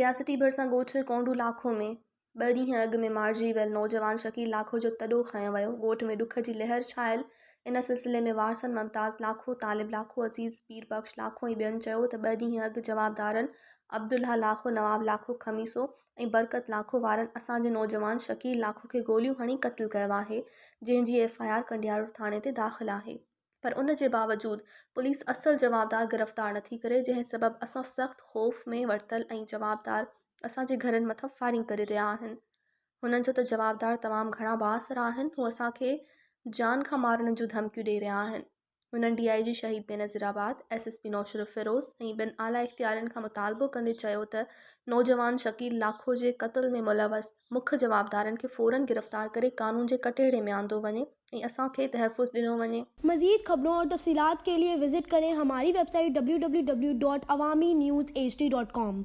रियासती भरिसां ॻोठ कोंडू लाखो में 2 ॾींहं अॻु में मारिजी वियल नौजवान शकील लाखो जो तॾो खंयो वियो। ॻोठ में ॾुख जी लहर छायल। इन सिलसिले में वारसन मुमताज़ लाखो, तालिब लाखो, अज़ीज़ पीर बख्श लाखो ऐं ॿियनि चयो त 2 ॾींहं अॻु जवाबदारनि अब्दुल्ला लाखो, नवाब लाखो, खमीसो ऐं बरकत लाखो वारनि असांजे नौजवान शकील लाखो खे गोलियूं हणी क़त्ल कयो आहे, जंहिंजी FIR कंडियारो थाणे ते दाख़िल आहे। पर उन जे बावजूद पुलिस असल जवाबदार गिरफ़्तार नथी करे, जंहिं सबबि असां सख़्त ख़ौफ़ में वरतल ऐं जवाबदार असांजे घरनि मथां फायरिंग करे रहिया आहिनि। हुननि जो त जवाबदार तमामु घणा बाअसर आहिनि। हू असांखे जान खां मारण जूं धमकियूं ॾेई रहिया आहिनि। हुननि DIG शहीद बेनज़ीराबाद, SSP नौशर फ़िरोज़ ऐं ॿिनि आला इख़्तियारनि खां मुतालबो कंदे चयो त नौजवान शकील लाखो जे क़त्ल में मुलवस मुख्य जवाबदारनि खे फ़ौरन गिरफ़्तार करे कानून जे कटहरे में आंदो वञे ऐं असांखे तहफ़्फ़ुज़ ॾिनो वञे। मज़ीद खबरों और तफसीलात के लिए विजिट करें हमारी वेबसाइट www.awamiNewsHD.com।